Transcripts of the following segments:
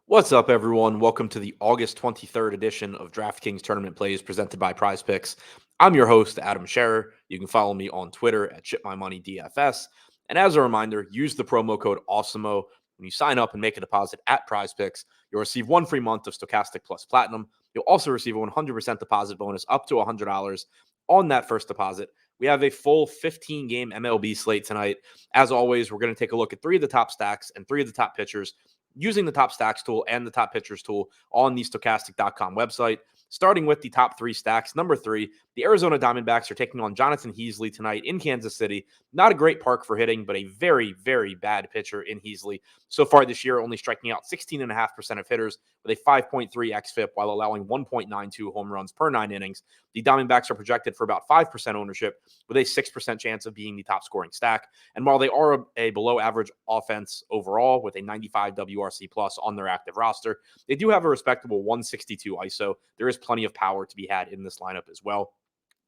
What's up, everyone? Welcome to the August 23rd edition of DraftKings Tournament Plays presented by Prize Picks. I'm your host, Adam Scherer. You can follow me on Twitter at ShipMyMoneyDFS. And as a reminder, use the promo code AWESOMO when you sign up and make a deposit at Prize Picks. You'll receive one free month of Stokastic Plus Platinum. You'll also receive a 100% deposit bonus up to $100 on that first deposit. We have a full 15-game MLB slate tonight. As always, we're going to take a look at three of the top stacks and three of the top pitchers using the top stacks tool and the top pitchers tool on the stokastic.com website. Starting with the top three stacks. Number three, the Arizona Diamondbacks are taking on Jonathan Heasley tonight in Kansas City. Not a great park for hitting, but a very, very bad pitcher in Heasley. So far this year, only striking out 16.5% of hitters with a 5.3 xFIP while allowing 1.92 home runs per 9 innings. The Diamondbacks are projected for about 5% ownership with a 6% chance of being the top scoring stack. And while they are a below average offense overall with a 95 WRC plus on their active roster, they do have a respectable 162 ISO. There is plenty of power to be had in this lineup as well.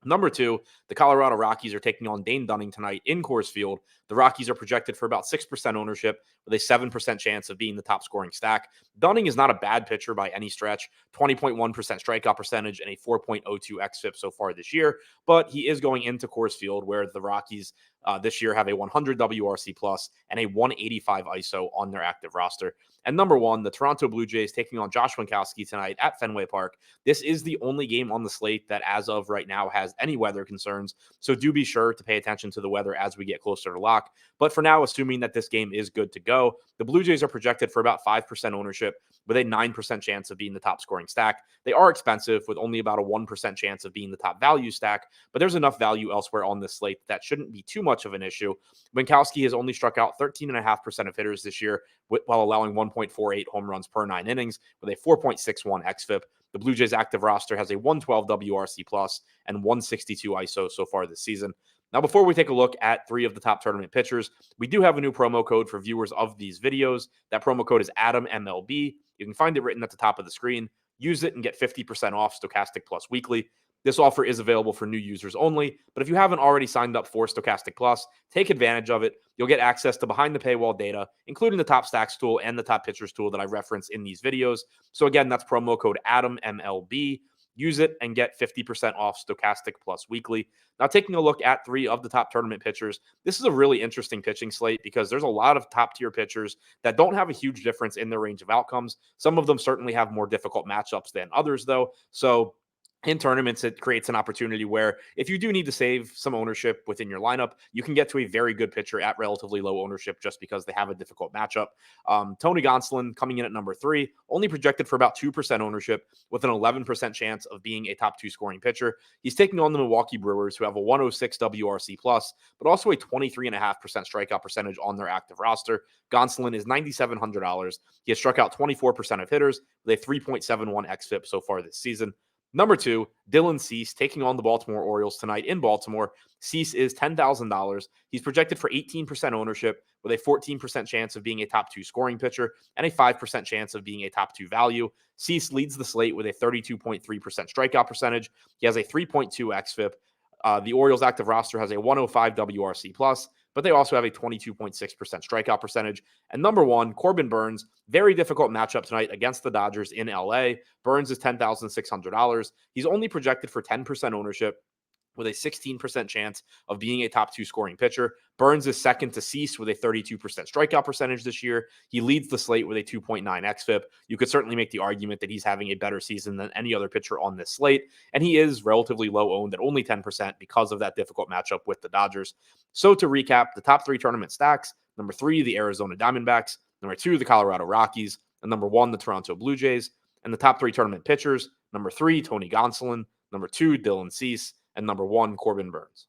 Number two, the Colorado Rockies are taking on Dane Dunning tonight in Coors Field. The Rockies are projected for about 6% ownership with a 7% chance of being the top scoring stack. Dunning is not a bad pitcher by any stretch, 20.1% strikeout percentage and a 4.02 xFIP so far this year, but he is going into Coors Field where the Rockies this year have a 100 WRC plus and a 185 ISO on their active roster. And number one, the Toronto Blue Jays taking on Josh Winkowski tonight at Fenway Park. This is the only game on the slate that, as of right now, has any weather concerns. So do be sure to pay attention to the weather as we get closer to lock. But for now, assuming that this game is good to go, the Blue Jays are projected for about 5% ownership with a 9% chance of being the top scoring stack. They are expensive with only about a 1% chance of being the top value stack, but there's enough value elsewhere on this slate that shouldn't be too much of an issue. Winkowski has only struck out 13.5% of hitters this year while allowing 1.48 home runs per 9 innings with a 4.61 xFIP. The Blue Jays active roster has a 112 WRC plus and 162 ISO so far this season. Now, before we take a look at three of the top tournament pitchers, we do have a new promo code for viewers of these videos. That promo code is ADAMMLB. You can find it written at the top of the screen. Use it and get 50% off Stokastic Plus weekly. This offer is available for new users only, but if you haven't already signed up for Stokastic Plus, take advantage of it. You'll get access to behind the paywall data, including the top stacks tool and the top pitchers tool that I reference in these videos. So again, that's promo code ADAMMLB. Use it and get 50% off Stokastic Plus weekly. Now, taking a look at three of the top tournament pitchers, this is a really interesting pitching slate because there's a lot of top tier pitchers that don't have a huge difference in their range of outcomes. Some of them certainly have more difficult matchups than others, though. So in tournaments, it creates an opportunity where if you do need to save some ownership within your lineup, you can get to a very good pitcher at relatively low ownership just because they have a difficult matchup. Tony Gonsolin coming in at number three, only projected for about 2% ownership with an 11% chance of being a top two scoring pitcher. He's taking on the Milwaukee Brewers, who have a 106 WRC plus, but also a 23.5% strikeout percentage on their active roster. Gonsolin is $9,700. He has struck out 24% of hitters with a 3.71 xFIP so far this season. Number two, Dylan Cease taking on the Baltimore Orioles tonight in Baltimore. Cease is $10,000. He's projected for 18% ownership with a 14% chance of being a top two scoring pitcher and a 5% chance of being a top two value. Cease leads the slate with a 32.3% strikeout percentage. He has a 3.2 xFIP. The Orioles active roster has a 105 WRC plus, but they also have a 22.6% strikeout percentage. And number one, Corbin Burnes, very difficult matchup tonight against the Dodgers in LA. Burnes is $10,600. He's only projected for 10% ownership with a 16% chance of being a top two scoring pitcher. Burnes is second to Cease with a 32% strikeout percentage this year. He leads the slate with a 2.9 xFIP. You could certainly make the argument that he's having a better season than any other pitcher on this slate, and he is relatively low owned at only 10% because of that difficult matchup with the Dodgers. So to recap, the top three tournament stacks: number three, the Arizona Diamondbacks; number two, the Colorado Rockies; and number one, the Toronto Blue Jays. And the top three tournament pitchers: number three, Tony Gonsolin; number two, Dylan Cease; and number one, Corbin Burnes.